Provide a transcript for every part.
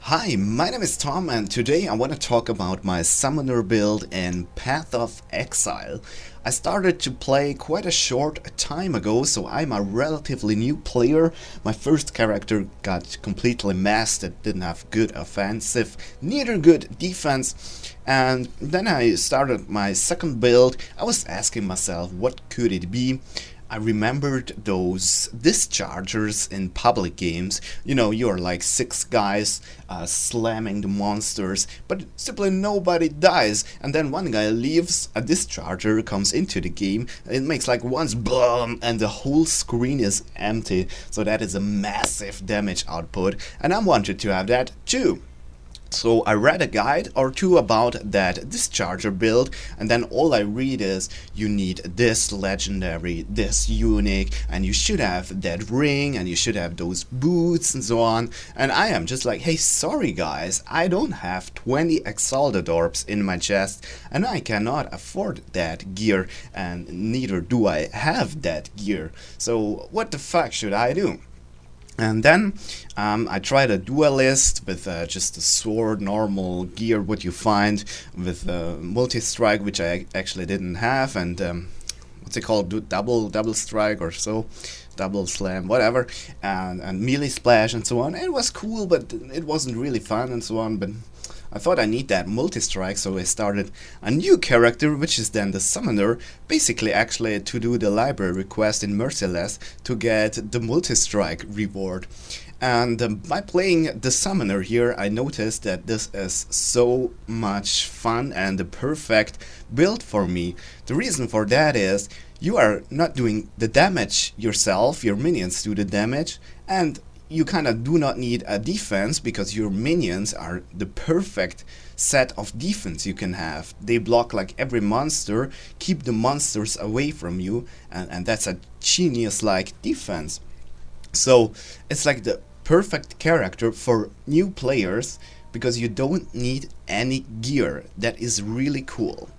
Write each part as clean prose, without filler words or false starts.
Hi, my name is Tom and today I want to talk about my summoner build in Path of Exile. I started to play quite a short time ago, so I'm a relatively new player. My first character got completely messed, it didn't have good offensive, neither good defense. And then I started my second build. I was asking myself, what could it be? I remembered those dischargers in public games. You know, you're like six guys slamming the monsters, but simply nobody dies. And then one guy leaves, a discharger comes into the game, it makes like once boom, and the whole screen is empty. So that is a massive damage output, and I wanted to have that too. So I read a guide or two about that discharger build, and then all I read is you need this legendary, this unique, and you should have that ring, and you should have those boots and so on. And I am just like, hey, sorry guys, I don't have 20 Exalted Orbs in my chest, and I cannot afford that gear, and neither do I have that gear. So what the fuck should I do? And then I tried a duelist with just a sword, normal gear, what you find with multi-strike, which I actually didn't have, and what's it called, double strike or so, double slam, whatever, and melee splash and so on. It was cool, but it wasn't really fun and so on. But I thought I need that multi-strike, so I started a new character, which is then the summoner, basically actually to do the library request in Merciless to get the multi-strike reward. And by playing the summoner here, I noticed that this is so much fun and the perfect build for me. The reason for that is you are not doing the damage yourself, your minions do the damage, and you kind of do not need a defense because your minions are the perfect set of defense you can have. They block like every monster, keep the monsters away from you, and that's a genius-like defense. So it's like the perfect character for new players because you don't need any gear. That is really cool.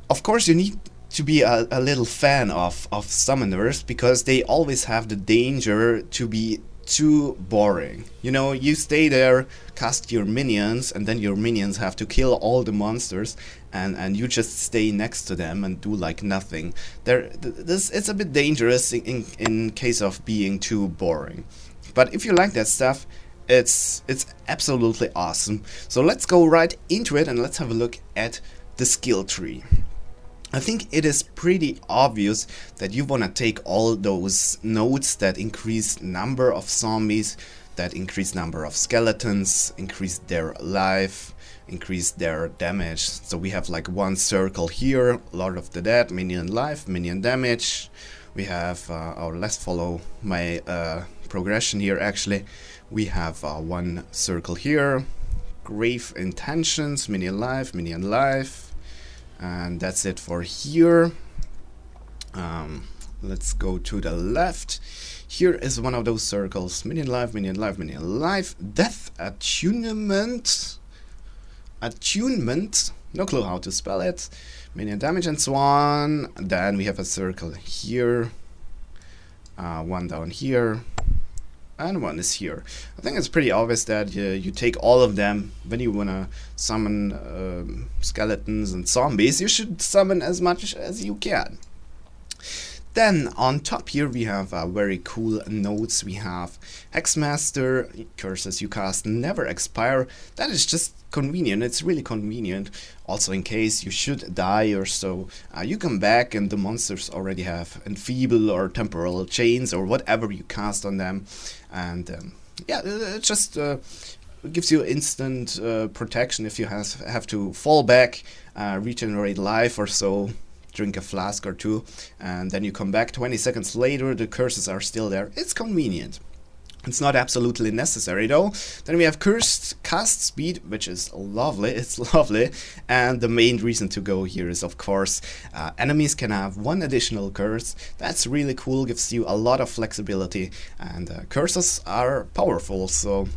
Of course, you need to be a little fan of summoners because they always have the danger to be too boring. You know, you stay there, cast your minions, and then your minions have to kill all the monsters, and you just stay next to them and do like nothing. It's a bit dangerous in case of being too boring. But if you like that stuff, it's absolutely awesome. So let's go right into it and let's have a look at the skill tree. I think it is pretty obvious that you want to take all those nodes that increase number of zombies, that increase number of skeletons, increase their life, increase their damage. So we have like one circle here, Lord of the Dead, minion life, minion damage. We have, let's follow my progression here actually. We have one circle here, grave intentions, minion life, and that's it for here. Let's go to the left. Here is one of those circles, minion life, death attunement, no clue how to spell it, minion damage and so on. Then we have a circle here, one down here, and one is here. I think it's pretty obvious that you take all of them. When you want to summon skeletons and zombies, you should summon as much as you can. Then on top here we have very cool nodes. We have Hexmaster, curses you cast never expire. That is just convenient, it's really convenient. Also in case you should die or so, you come back and the monsters already have enfeeble or temporal chains or whatever you cast on them. And yeah, it just gives you instant protection if you have to fall back, regenerate life or so. Drink a flask or two, and then you come back 20 seconds later, the curses are still there. It's convenient. It's not absolutely necessary though. Then we have cursed cast speed, which is lovely, it's lovely. And the main reason to go here is, of course, enemies can have one additional curse. That's really cool, gives you a lot of flexibility, and curses are powerful, so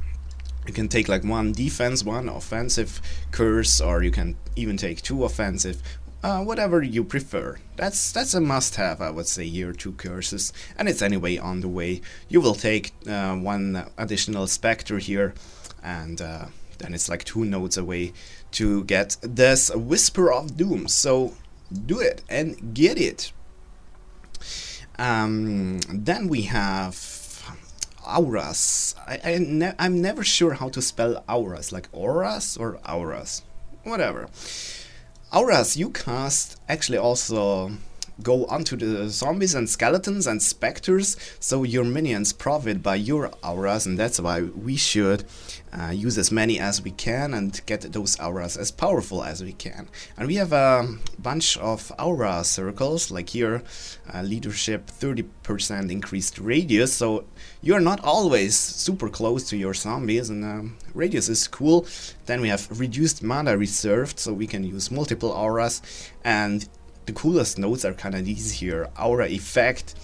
you can take like one defense, one offensive curse, or you can even take two offensive. whatever you prefer. That's a must-have, I would say here, 2 curses, and it's anyway on the way. You will take 1 additional Spectre here, and then it's like 2 nodes away to get this Whisper of Doom. So do it and get it. Then we have auras. I'm never sure how to spell auras, like auras or auras, whatever. Auras you cast actually also go onto the zombies and skeletons and specters, so your minions profit by your auras, and that's why we should use as many as we can and get those auras as powerful as we can. And we have a bunch of aura circles, like here, leadership 30% increased radius, so you're not always super close to your zombies, and radius is cool. Then we have reduced mana reserved, so we can use multiple auras, and the coolest nodes are kind of these here. Aura effect,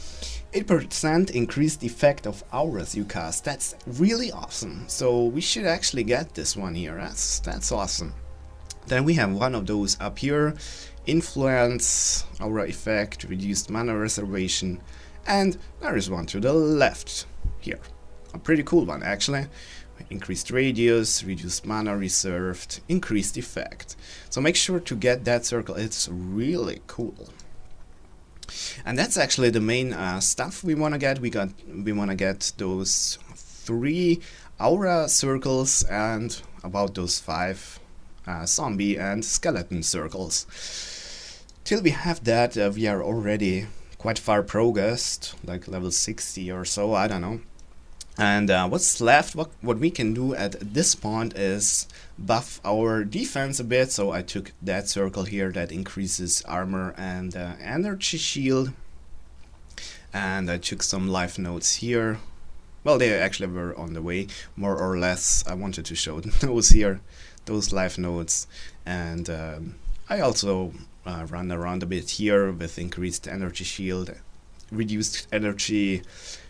8% increased effect of auras you cast. That's really awesome. So we should actually get this one here. That's awesome. Then we have one of those up here. Influence, aura effect, reduced mana reservation, and there is one to the left here. A pretty cool one actually. Increased radius, reduced mana reserved, increased effect. So make sure to get that circle, it's really cool. And that's actually the main stuff we want to get. We want to get those 3 aura circles and about those 5 zombie and skeleton circles. Till we have that, we are already quite far progressed, like level 60 or so, I don't know. And what's left, what we can do at this point is buff our defense a bit. So I took that circle here that increases armor and energy shield. And I took some life nodes here. Well, they actually were on the way, more or less. I wanted to show those here, those life nodes. And I also run around a bit here with increased energy shield, reduced energy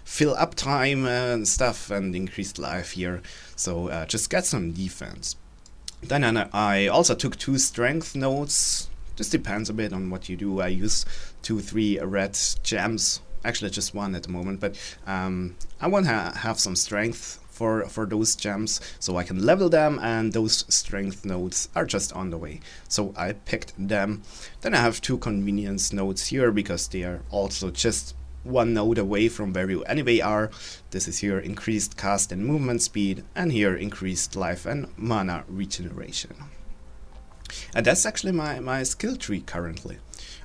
fill up time and stuff, and increased life here. So just get some defense. Then I also took 2 strength nodes. This depends a bit on what you do. I use 2-3 red gems, actually just 1 at the moment, but I want to have some strength for those gems so I can level them, and those strength nodes are just on the way, so I picked them. Then I have 2 convenience nodes here because they are also just 1 node away from where you anyway are. This is here increased cast and movement speed, and here increased life and mana regeneration. And that's actually my skill tree currently.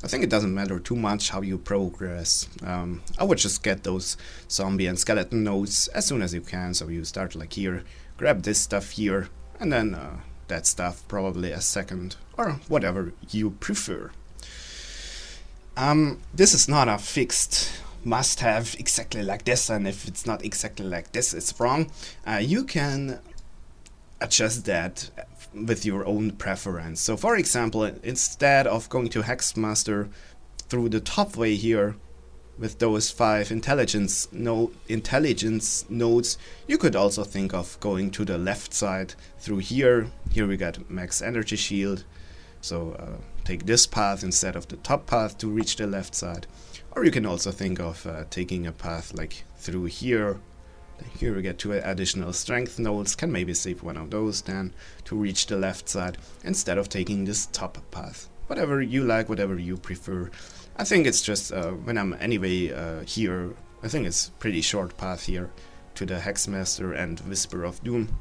I think it doesn't matter too much how you progress. I would just get those zombie and skeleton nodes as soon as you can. So you start like here, grab this stuff here, and then that stuff probably a second, or whatever you prefer. This is not a fixed must-have exactly like this, and if it's not exactly like this, it's wrong. You can adjust that with your own preference. So for example, instead of going to Hexmaster through the top way here with those 5 intelligence nodes, you could also think of going to the left side through here. Here we got max energy shield, so take this path instead of the top path to reach the left side. Or you can also think of taking a path like through here. Here we get 2 additional strength nodes, can maybe save 1 of those then to reach the left side instead of taking this top path. Whatever you like, whatever you prefer. I think it's just when I'm anyway here, I think it's pretty short path here to the Hexmaster and Whisper of Doom.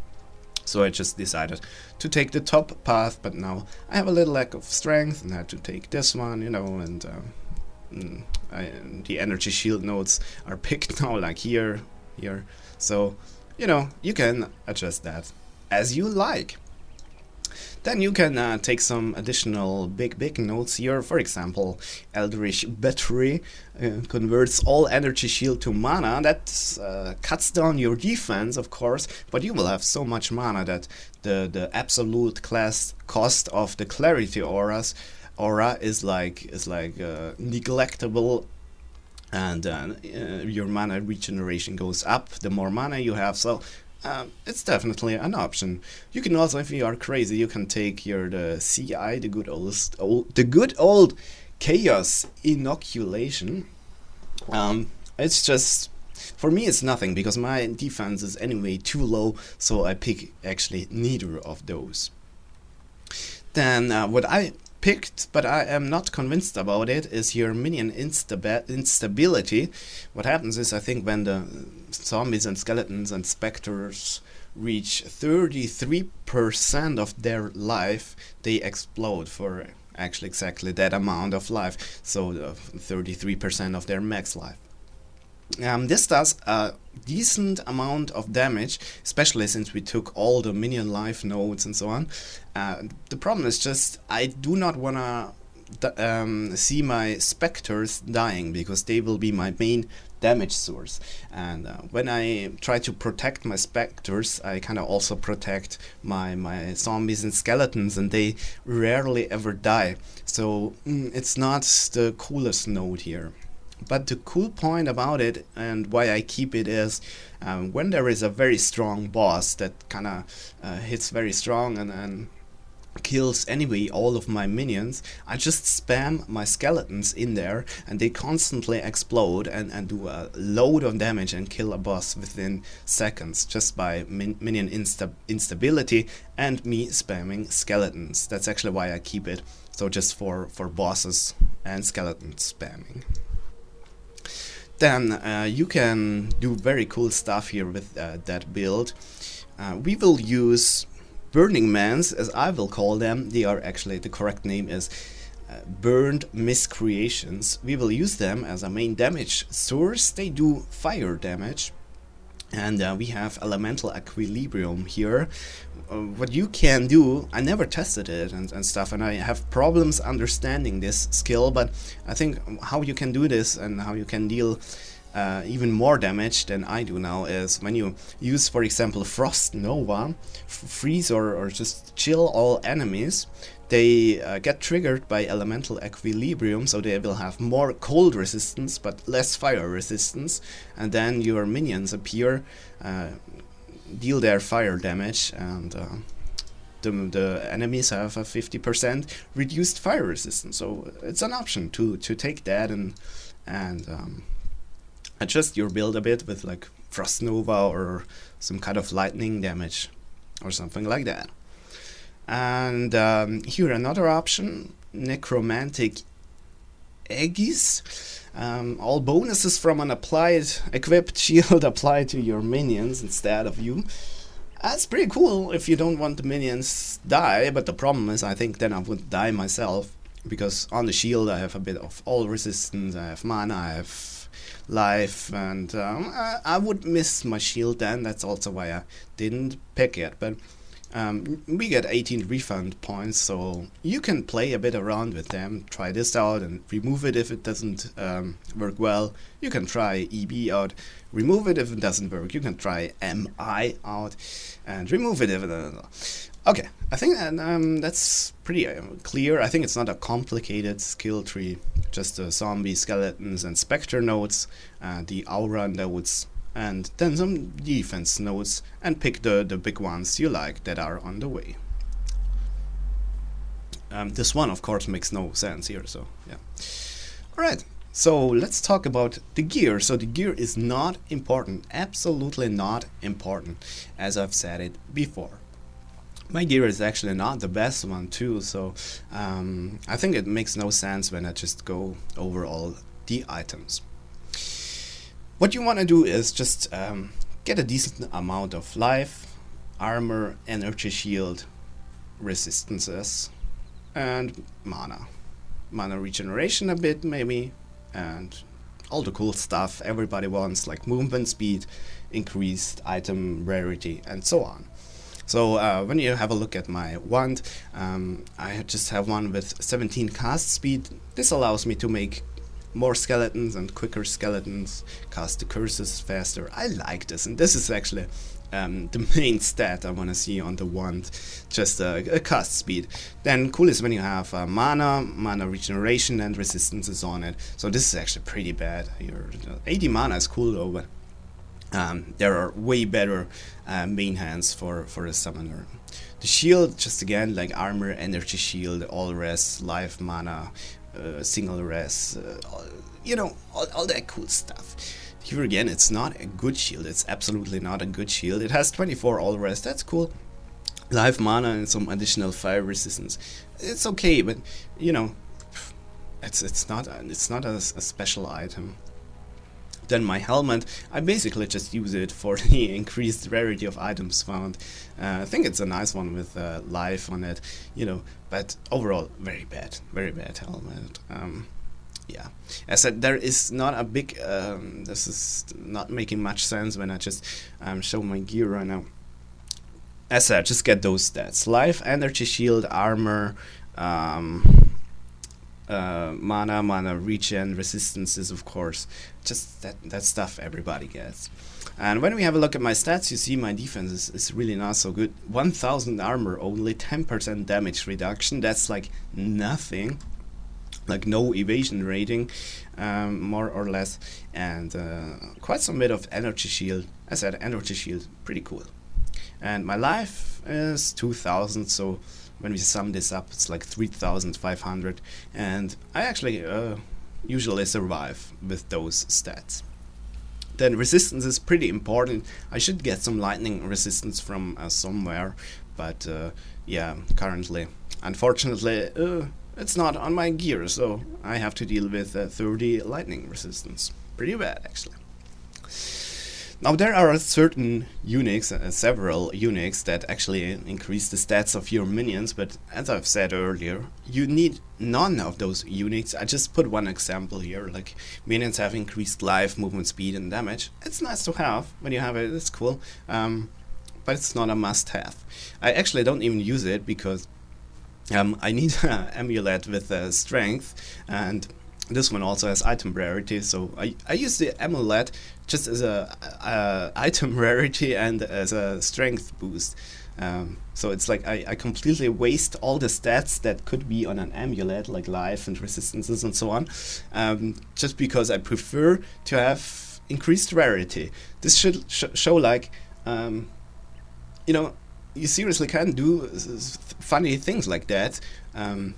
So I just decided to take the top path, but now I have a little lack of strength and I had to take this one, you know, and the energy shield nodes are picked now, like here. So, you know, you can adjust that as you like. Then you can take some additional big nodes here. For example, Eldritch Battery converts all energy shield to mana. That cuts down your defense, of course, but you will have so much mana that the absolute class cost of the Clarity aura is like neglectable. And your mana regeneration goes up the more mana you have, so it's definitely an option. You can also, if you are crazy, you can take the CI, the good old chaos inoculation. It's just, for me it's nothing because my defense is anyway too low, so I pick actually neither of those. Then what I picked, but I am not convinced about it, is your minion instability. What happens is, I think when the zombies and skeletons and specters reach 33% of their life, they explode for actually exactly that amount of life, so 33% of their max life. This does a decent amount of damage, especially since we took all the minion life nodes and so on. The problem is just I do not wanna see my specters dying, because they will be my main damage source. And when I try to protect my specters, I kind of also protect my zombies and skeletons, and they rarely ever die. So it's not the coolest node here. But the cool point about it, and why I keep it, is when there is a very strong boss that kind of hits very strong and kills anyway all of my minions, I just spam my skeletons in there, and they constantly explode and do a load of damage and kill a boss within seconds, just by minion instability and me spamming skeletons. That's actually why I keep it, so just for bosses and skeleton spamming. Then you can do very cool stuff here with that build. We will use Burning Mans, as I will call them. They are actually, the correct name is Burned Miscreations. We will use them as a main damage source. They do fire damage. And we have Elemental Equilibrium here. What you can do, I never tested it and stuff, and I have problems understanding this skill, but I think how you can do this and how you can deal even more damage than I do now is when you use, for example, Frost Nova, freeze or just chill all enemies. They get triggered by Elemental Equilibrium, so they will have more cold resistance but less fire resistance, and then your minions appear, deal their fire damage, and the enemies have a 50% reduced fire resistance. So it's an option to take that and adjust your build a bit with like Frost Nova or some kind of lightning damage or something like that. And here another option, Necromantic Aegis. All bonuses from an equipped shield apply to your minions instead of you. That's pretty cool if you don't want the minions die, but the problem is I think then I would die myself, because on the shield I have a bit of all resistance, I have mana, I have life, and I would miss my shield then. That's also why I didn't pick it, but we get 18 refund points, so you can play a bit around with them, try this out and remove it if it doesn't work well. You can try EB out, remove it if it doesn't work. You can try MI out and remove it if it doesn't. Okay, I think that's pretty clear. I think it's not a complicated skill tree, just the zombie, skeletons and spectre nodes, the aura nodes, and then some defense nodes, and pick the big ones you like that are on the way. This one of course makes no sense here, so yeah. Alright, so let's talk about the gear. So the gear is not important, absolutely not important, as I've said it before. My gear is actually not the best one too, so I think it makes no sense when I just go over all the items. What you want to do is just get a decent amount of life, armor, energy shield, resistances, and mana. Mana regeneration a bit maybe, and all the cool stuff everybody wants, like movement speed, increased item rarity, and so on. So when you have a look at my wand, I just have one with 17 cast speed. This allows me to make more skeletons and quicker skeletons, cast the curses faster. I like this, and this is actually the main stat I want to see on the wand, just a cast speed. Then cool is when you have mana regeneration and resistances on it. So this is actually pretty bad. Your 80 mana is cool though, but There are way better main hands for a summoner. The shield, just again, like armor, energy shield, all res, life, mana, single res, all that cool stuff. Here again, it's not a good shield. It's absolutely not a good shield. It has 24 all res. That's cool. Life, mana, and some additional fire resistance. It's okay, but it's not a special item. Then my helmet, I basically just use it for the increased rarity of items found. I think it's a nice one with life on it, but overall very bad helmet. Yeah, as I said, there is not a big, this is not making much sense when I just show my gear right now. As I said, just get those stats: life, energy shield, armor, mana regen, resistances, of course, just that stuff everybody gets. And when we have a look at my stats, you see my defense is really not so good. 1000 armor only, 10% damage reduction. That's like nothing, like no evasion rating, more or less, and quite some bit of energy shield. As I said, energy shield, pretty cool. And my life is 2000, so when we sum this up, it's like 3500, and I actually usually survive with those stats. Then resistance is pretty important. I should get some lightning resistance from somewhere, but yeah, currently, unfortunately, it's not on my gear, so I have to deal with 30 lightning resistance. Pretty bad, actually. Now there are certain uniques, several uniques that actually increase the stats of your minions, but as I've said earlier, you need none of those uniques. I just put one example here, like minions have increased life, movement speed and damage. It's nice to have, when you have it, it's cool, but it's not a must-have. I actually don't even use it because I need an amulet with strength, and this one also has item rarity, so I use the amulet just as a item rarity and as a strength boost. So it's like I completely waste all the stats that could be on an amulet, like life and resistances and so on, just because I prefer to have increased rarity. This should show like, you seriously can do funny things like that.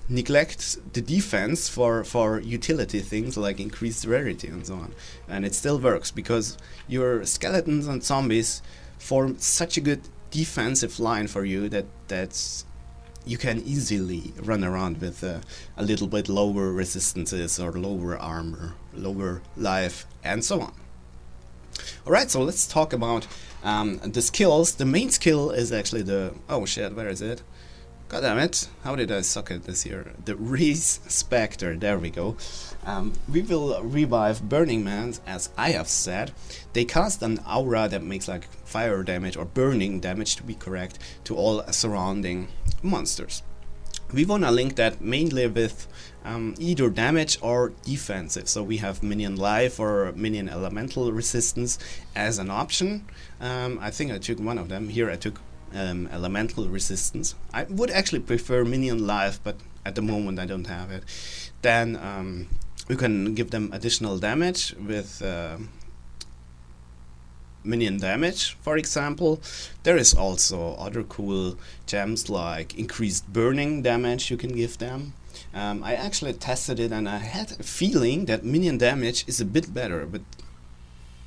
Neglect the defense for utility things like increased rarity and so on, and it still works because your skeletons and zombies form such a good defensive line for you that you can easily run around with a little bit lower resistances or lower armor, lower life, and so on. Alright, so let's talk about the skills. The main skill is actually the... oh shit, where is it? God damn it, how did I suck at this here? The Reese Spectre, there we go. We will revive Burning Man, as I have said. They cast an aura that makes like fire damage, or burning damage to be correct, to all surrounding monsters. We want to link that mainly with either damage or defensive. So we have Minion Life or Minion Elemental Resistance as an option. I think I took one of them. Here I took Elemental Resistance. I would actually prefer Minion Life, but at the moment I don't have it. Then we can give them additional damage with Minion damage, for example. There is also other cool gems like increased burning damage you can give them. I actually tested it and I had a feeling that Minion damage is a bit better, but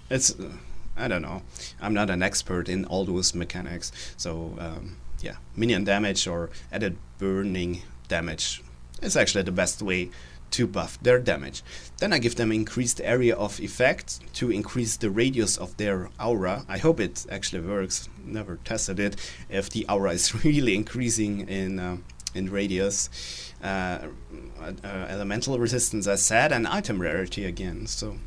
it's I don't know. I'm not an expert in all those mechanics, so yeah, Minion damage or added burning damage is actually the best way to buff their damage. Then I give them increased area of effect to increase the radius of their aura. I hope it actually works. Never tested it. If the aura is really increasing in radius. Elemental resistance, as said, and item rarity again. So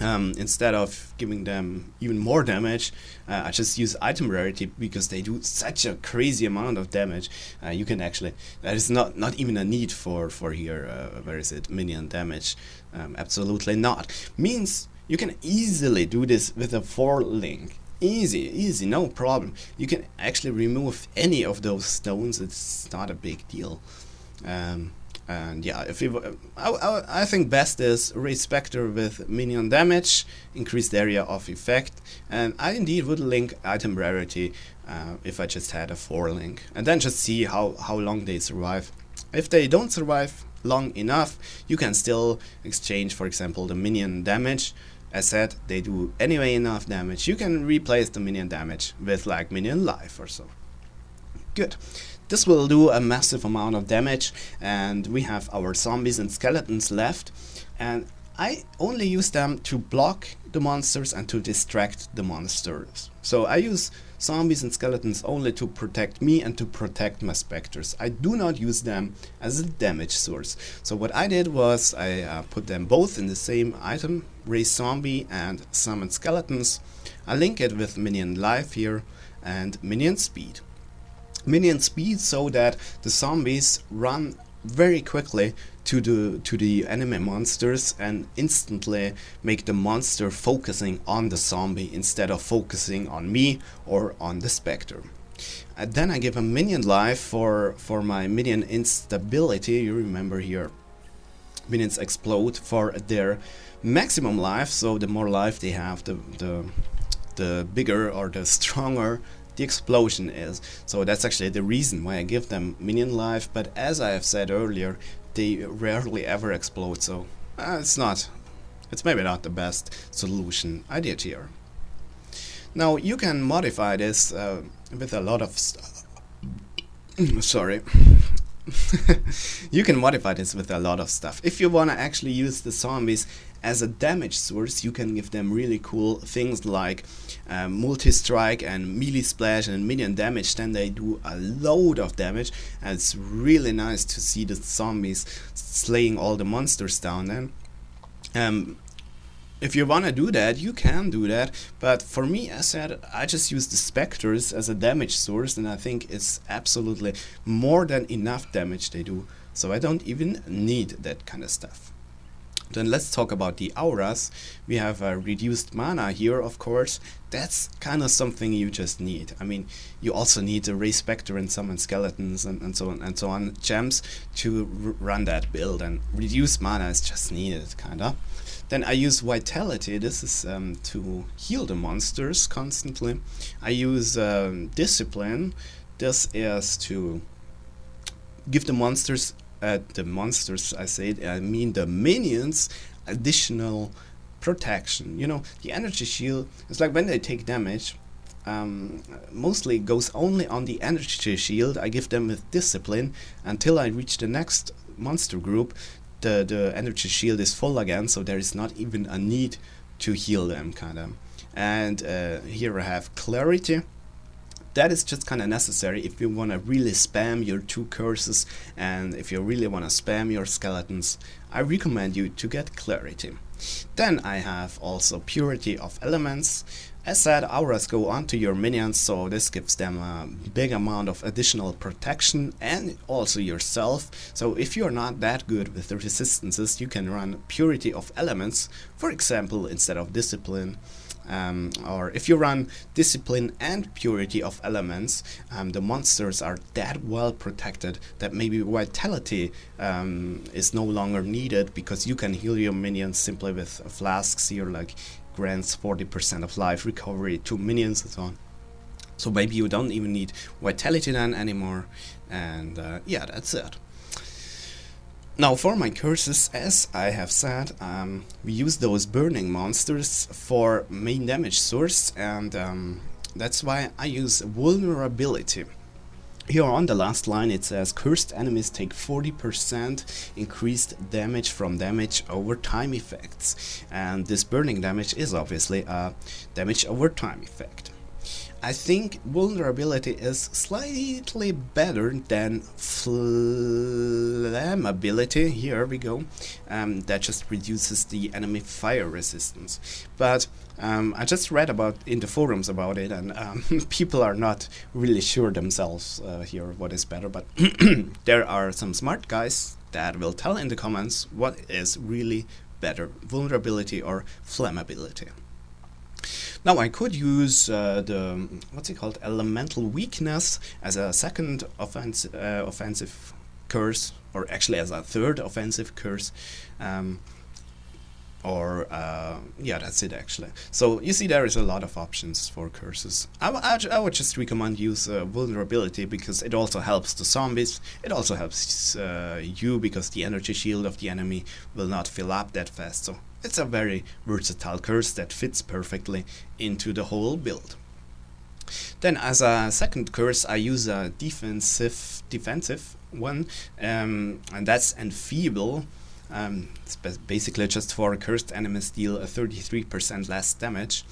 instead of giving them even more damage, I just use item rarity because they do such a crazy amount of damage. You can actually, that is not even a need for here, where is it, minion damage, absolutely not. Means you can easily do this with a 4 link. Easy, no problem. You can actually remove any of those stones, it's not a big deal. And yeah, if you, I think best is raise Spectre with minion damage, increased area of effect, and I indeed would link item rarity if I just had a 4 link, and then just see how long they survive. If they don't survive long enough, you can still exchange, for example, the minion damage. As said, they do anyway enough damage. You can replace the minion damage with like minion life or so. Good. This will do a massive amount of damage, and we have our zombies and skeletons left, and I only use them to block the monsters and to distract the monsters. So I use zombies and skeletons only to protect me and to protect my specters. I do not use them as a damage source. So what I did was I put them both in the same item, raise zombie and summon skeletons. I link it with minion life here and minion speed. Minion speed so that the zombies run very quickly to the enemy monsters and instantly make the monster focusing on the zombie instead of focusing on me or on the specter. And then I give a minion life for my minion instability. You remember here, minions explode for their maximum life, so the more life they have, the bigger or the stronger the explosion is. So that's actually the reason why I give them minion life, but as I have said earlier, they rarely ever explode, so it's maybe not the best solution I did here. Now you can modify this with a lot of sorry. You can modify this with a lot of stuff. If you want to actually use the zombies as a damage source, you can give them really cool things like multi-strike and melee splash and minion damage. Then they do a load of damage, and it's really nice to see the zombies slaying all the monsters down then. If you want to do that, you can do that, but for me, as said, I just use the specters as a damage source, and I think it's absolutely more than enough damage they do, so I don't even need that kind of stuff. Then let's talk about the auras. We have reduced mana here, of course. That's kind of something you just need. I mean, you also need to raise specter and summon skeletons and so on and so on, gems to run that build, and reduced mana is just needed, kinda. Then I use Vitality. This is to heal the monsters constantly. I use Discipline. This is to give the monsters, I mean the minions, additional protection. You know, the energy shield is like when they take damage, mostly goes only on the energy shield. I give them with Discipline until I reach the next monster group. The energy shield is full again, so there is not even a need to heal them, kinda. And here I have Clarity. That is just kinda necessary if you wanna really spam your 2 curses, and if you really wanna spam your skeletons, I recommend you to get Clarity. Then I have also Purity of Elements. As said, auras go onto your minions, so this gives them a big amount of additional protection, and also yourself. So if you're not that good with the resistances, you can run Purity of Elements, for example, instead of Discipline. Or if you run Discipline and Purity of Elements, the monsters are that well protected that maybe Vitality is no longer needed, because you can heal your minions simply with flasks here, like grants 40% of life recovery to minions and so on. So maybe you don't even need Vitality then anymore, and yeah, that's it. Now for my curses, as I have said, we use those burning monsters for main damage source, and that's why I use vulnerability. Here on the last line it says cursed enemies take 40% increased damage from damage over time effects, and this burning damage is obviously a damage over time effect. I think vulnerability is slightly better than flammability. Here we go. That just reduces the enemy fire resistance. But I just read about in the forums about it, and people are not really sure themselves here what is better. But there are some smart guys that will tell in the comments what is really better, vulnerability or flammability. Now I could use the elemental weakness as a second offensive curse, or actually as a third offensive curse. Yeah, that's it actually. So you see there is a lot of options for curses. I would just recommend use vulnerability, because it also helps the zombies. It also helps you, because the energy shield of the enemy will not fill up that fast. So it's a very versatile curse that fits perfectly into the whole build. Then as a second curse I use a defensive one, and that's Enfeeble. It's basically just for cursed enemies deal 33% less damage.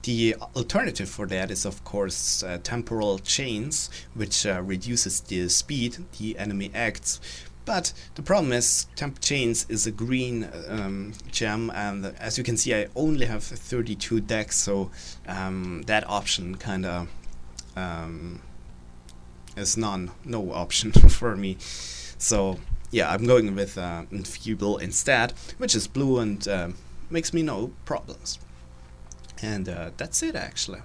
The alternative for that is of course temporal chains, which reduces the speed the enemy acts. But the problem is temp chains is a green gem, and as you can see I only have 32 decks, so that option kinda is no option for me. So yeah, I'm going with Enfeeble instead, which is blue and makes me no problems. And that's it actually.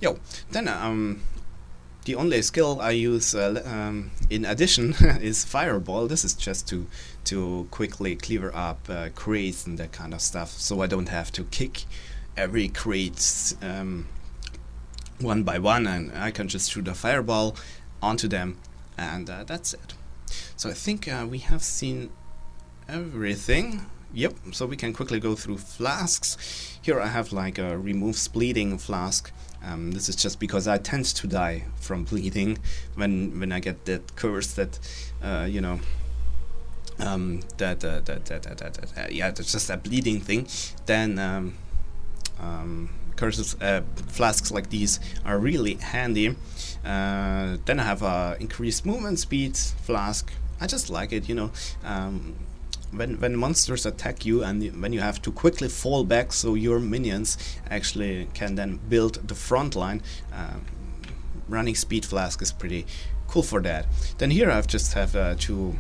Yo, then the only skill I use in addition is Fireball. This is just to quickly clear up crates and that kind of stuff, so I don't have to kick every crate one by one, and I can just shoot a Fireball onto them, and that's it. So I think we have seen everything. Yep, so we can quickly go through flasks. Here I have like a removes bleeding flask. This is just because I tend to die from bleeding when I get that curse that you know, yeah, that's just a bleeding thing. Then curses, flasks like these are really handy. Then I have increased movement speed flask. I just like it, you know. When monsters attack you and when you have to quickly fall back so your minions actually can then build the front line, running speed flask is pretty cool for that. Then here I just have 2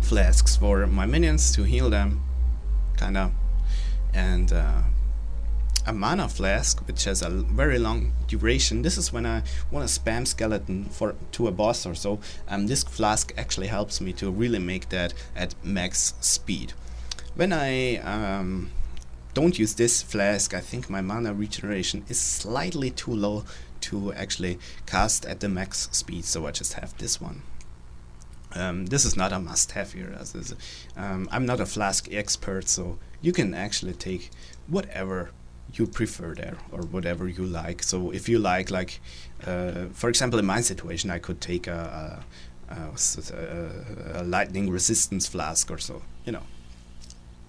flasks for my minions to heal them, kinda, and a mana flask which has a very long duration. This is when I want to spam skeleton to a boss or so. This flask actually helps me to really make that at max speed. When I don't use this flask, I think my mana regeneration is slightly too low to actually cast at the max speed, so I just have this one. This is not a must-have here, as is, I'm not a flask expert, so you can actually take whatever you prefer there, or whatever you like. So if you like for example in my situation I could take a lightning resistance flask or so, you know.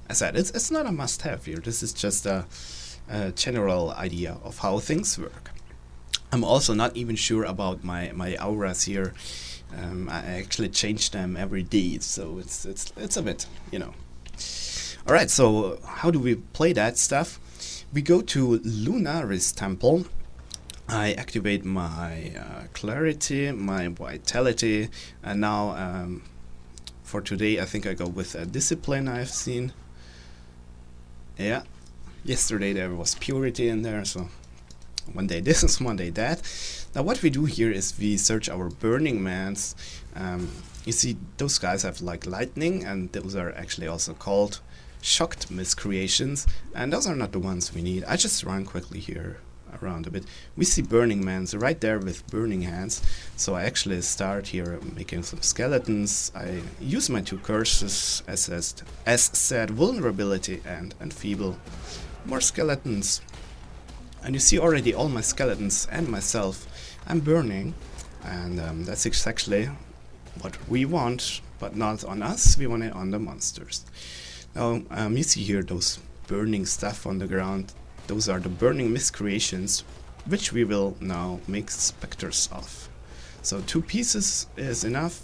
As I said, it's not a must-have here. This is just a general idea of how things work. I'm also not even sure about my auras here. I actually change them every day, so it's a bit, you know. Alright, so how do we play that stuff? We go to Lunaris Temple. I activate my Clarity, my Vitality, and now for today I think I go with a Discipline I've seen. Yeah, yesterday there was Purity in there, so one day this is one day that. Now what we do here is we search our Burning Mans. You see those guys have like lightning, and those are actually also called shocked miscreations, and those are not the ones we need. I just run quickly here around a bit. We see Burning Mans right there with burning hands, so I actually start here making some skeletons. I use my 2 curses as said, vulnerability and enfeeble. More skeletons, and you see already all my skeletons and myself I'm burning, and that's exactly what we want, but not on us, we want it on the monsters. Now you see here those burning stuff on the ground. Those are the burning miscreations, which we will now make specters of. So 2 pieces is enough.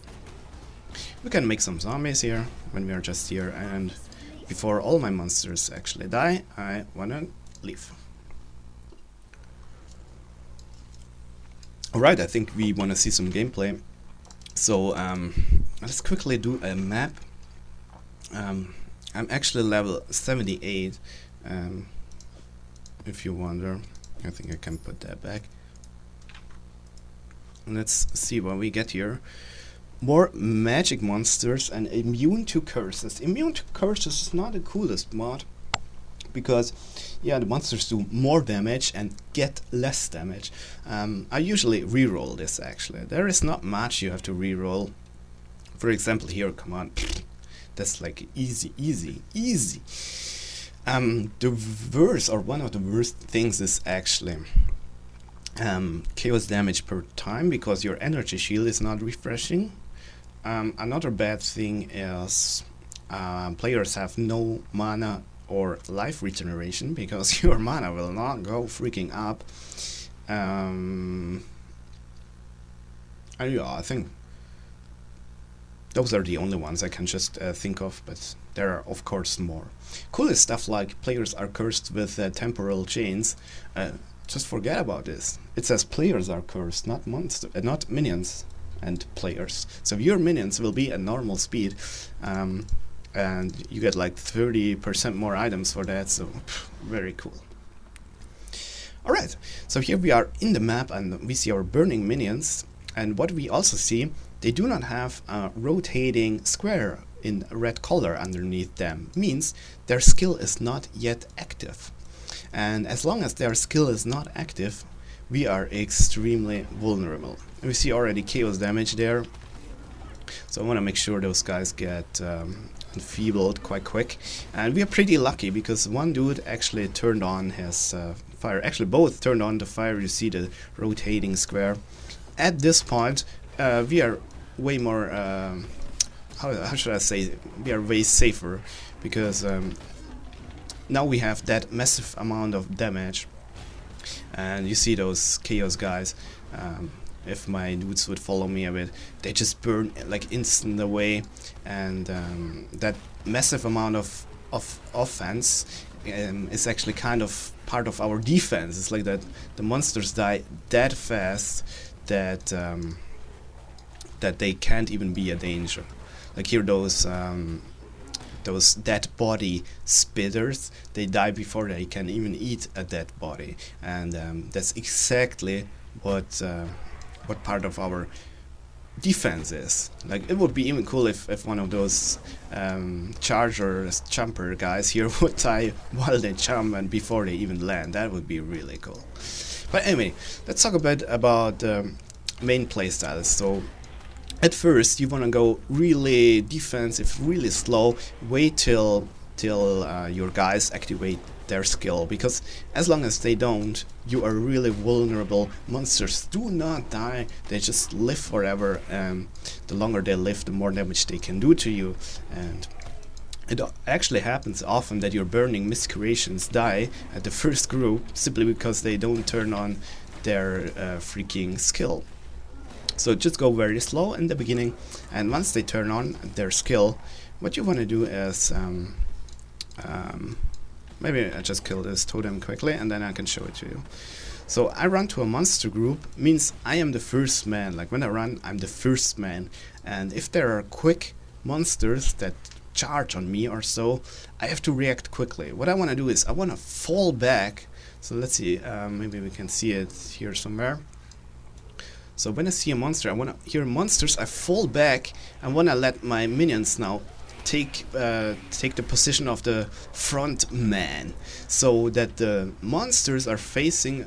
We can make some zombies here when we are just here, and before all my monsters actually die, I wanna leave. Alright, I think we wanna see some gameplay. So let's quickly do a map. I'm actually level 78, if you wonder. I think I can put that back. Let's see what we get here. more magic monsters and immune to curses. Immune to curses is not the coolest mod, because yeah, the monsters do more damage and get less damage. I usually reroll this actually. There is not much you have to reroll. For example here, come on, that's like easy. The worst, or one of the worst things, is actually chaos damage per time, because your energy shield is not refreshing. Another bad thing is players have no mana or life regeneration, because your mana will not go freaking up. And yeah, I think those are the only ones I can just think of, but there are of course more. Coolest stuff like players are cursed with temporal chains. Just forget about this. It says players are cursed, not not minions and players. So your minions will be at normal speed, and you get like 30% more items for that, so very cool. Alright, so here we are in the map and we see our burning minions, and what we also see, they do not have a rotating square in red color underneath them, means their skill is not yet active. And as long as their skill is not active, we are extremely vulnerable. We see already chaos damage there, so I want to make sure those guys get enfeebled quite quick. And we are pretty lucky, because one dude actually turned on his fire. Actually both turned on the fire. You see the rotating square. At this point we are way more how should I say, we are way safer, because now we have that massive amount of damage. And you see those chaos guys, if my dudes would follow me a bit, they just burn like instant away. And that massive amount of offense is actually kind of part of our defense. It's like that the monsters die that fast that that they can't even be a danger. Like here, those dead body spitters, they die before they can even eat a dead body, and that's exactly what part of our defense is. Like, it would be even cool if one of those jumper guys here would die while they jump and before they even land. That would be really cool. But anyway, let's talk a bit about main playstyles. So at first you want to go really defensive, really slow, wait till your guys activate their skill, because as long as they don't, you are really vulnerable. Monsters do not die, they just live forever, and the longer they live, the more damage they can do to you. And it actually happens often that your burning miscreations die at the first group, simply because they don't turn on their freaking skill. So just go very slow in the beginning, and once they turn on their skill, what you want to do is maybe I just kill this totem quickly and then I can show it to you. So I run to a monster group, means I am the first man. Like when I run, I'm the first man, and if there are quick monsters that charge on me or so, I have to react quickly. What I want to do is I want to fall back. So let's see, maybe we can see it here somewhere. So when I see a monster, I want to hear monsters, I fall back. I want to let my minions now take the position of the front man, so that the monsters are facing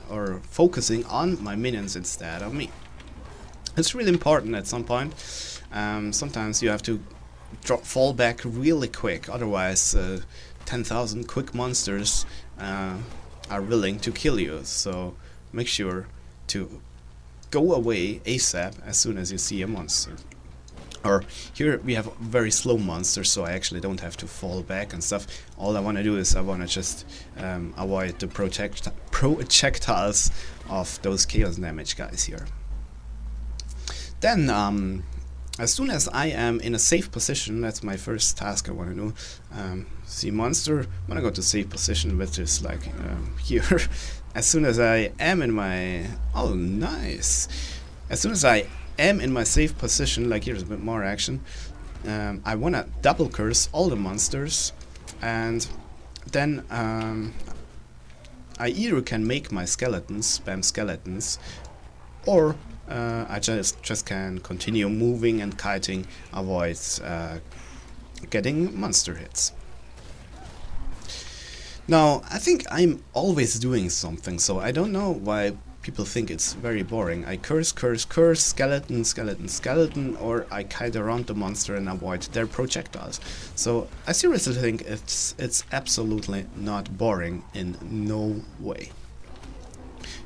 or focusing on my minions instead of me. It's really important at some point. Sometimes you have to fall back really quick, otherwise 10,000 quick monsters are willing to kill you. So make sure to go away ASAP as soon as you see a monster. Or here we have very slow monsters, so I actually don't have to fall back and stuff. All I want to do is I want to just avoid the projectiles of those chaos damage guys here. Then as soon as I am in a safe position, that's my first task I want to do. See monster, I'm gonna go to safe position, which is like here. As soon as I am in my... oh, nice! As soon as I am in my safe position, like here's a bit more action, I want to double curse all the monsters, and then I either can make my skeletons, spam skeletons, or I just can continue moving and kiting, avoid getting monster hits. Now, I think I'm always doing something, so I don't know why people think it's very boring. I curse, skeleton, skeleton, or I kite around the monster and avoid their projectiles. So I seriously think it's absolutely not boring in no way.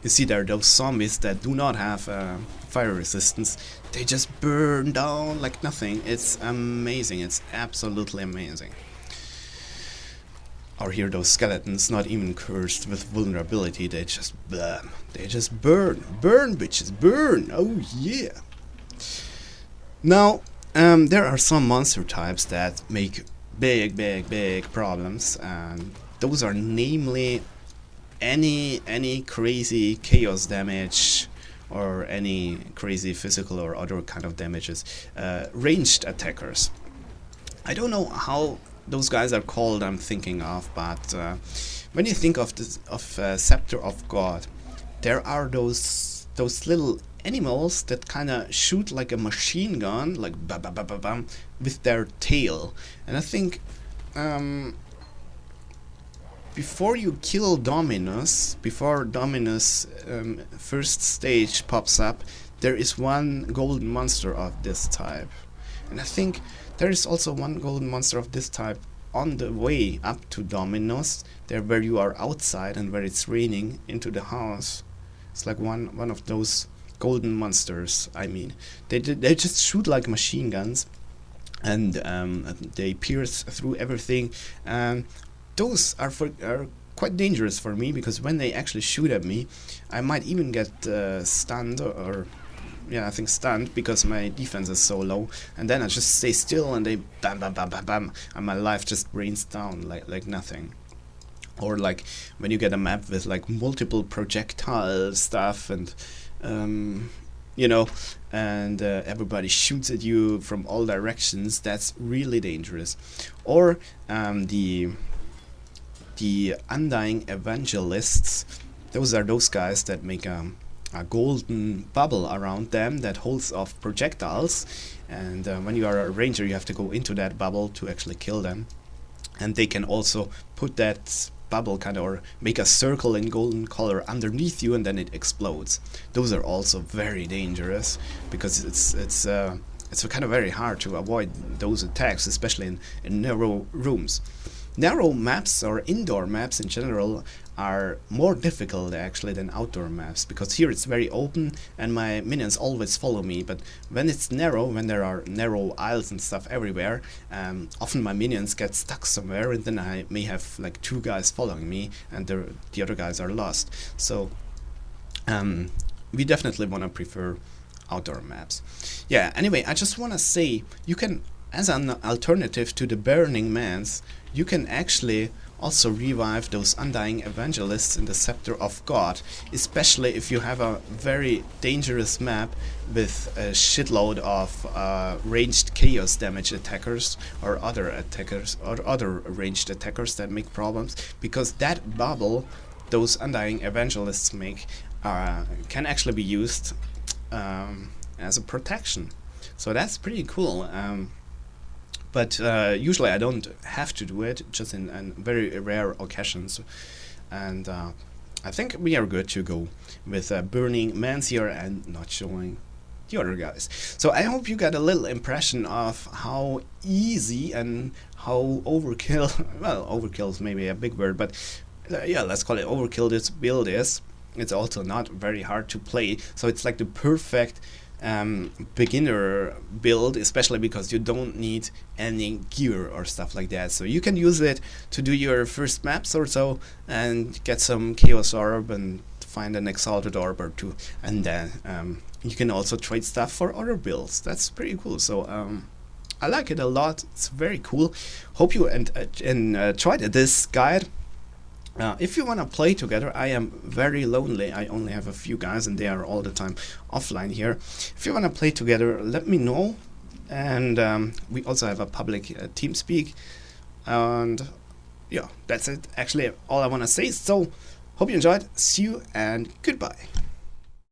You see, there are those zombies that do not have fire resistance. They just burn down like nothing. It's amazing. It's absolutely amazing. Or here those skeletons, not even cursed with vulnerability, they just blam. They just burn. Burn, bitches, burn! Oh yeah! Now, there are some monster types that make big problems, and those are namely any crazy chaos damage or any crazy physical or other kind of damages. Ranged attackers. I don't know how those guys are called, I'm thinking of, but when you think of this, Scepter of God, there are those little animals that kind of shoot like a machine gun, like bam bam bam bam bam, with their tail. And I think before you kill Dominus, before Dominus first stage pops up, there is one golden monster of this type. And I think there is also one golden monster of this type on the way up to Dominus, there where you are outside and where it's raining into the house. It's like one of those golden monsters. I mean, they just shoot like machine guns, and they pierce through everything. Those are quite dangerous for me, because when they actually shoot at me, I might even get stunned or yeah, I think stunned, because my defense is so low, and then I just stay still and they bam bam bam bam bam, and my life just rains down like nothing. Or like when you get a map with like multiple projectile stuff and you know, and everybody shoots at you from all directions, that's really dangerous. Or the Undying Evangelists, those are those guys that make a golden bubble around them that holds off projectiles, and when you are a ranger you have to go into that bubble to actually kill them. And they can also put that bubble kind of, or make a circle in golden color underneath you, and then it explodes. Those are also very dangerous, because it's kind of very hard to avoid those attacks, especially in narrow rooms. Narrow maps, or indoor maps in general, are more difficult actually than outdoor maps, because here it's very open and my minions always follow me. But when it's narrow, when there are narrow aisles and stuff everywhere, often my minions get stuck somewhere, and then I may have like 2 guys following me and the other guys are lost. So we definitely want to prefer outdoor maps. Yeah, anyway, I just want to say, you can, as an alternative to the Burning Mans, you can actually also revive those Undying Evangelists in the Scepter of God, especially if you have a very dangerous map with a shitload of ranged chaos damage attackers or other attackers or other ranged attackers that make problems, because that bubble those Undying Evangelists make can actually be used as a protection. So that's pretty cool. But usually I don't have to do it, just in very rare occasions. And I think we are good to go with Burning Mans here and not showing the other guys. So I hope you got a little impression of how easy and how overkill, well, overkill is maybe a big word, but yeah, let's call it overkill this build is. It's also not very hard to play, so it's like the perfect beginner build, especially because you don't need any gear or stuff like that. So you can use it to do your first maps or so and get some Chaos Orb and find an Exalted Orb or 2, and then you can also trade stuff for other builds. That's pretty cool. So I like it a lot. It's very cool. Hope you enjoyed this guide. If you want to play together, I am very lonely. I only have a few guys and they are all the time offline here. If you want to play together, let me know. And we also have a public TeamSpeak. And yeah, that's it. Actually, all I want to say. So, hope you enjoyed. See you and goodbye.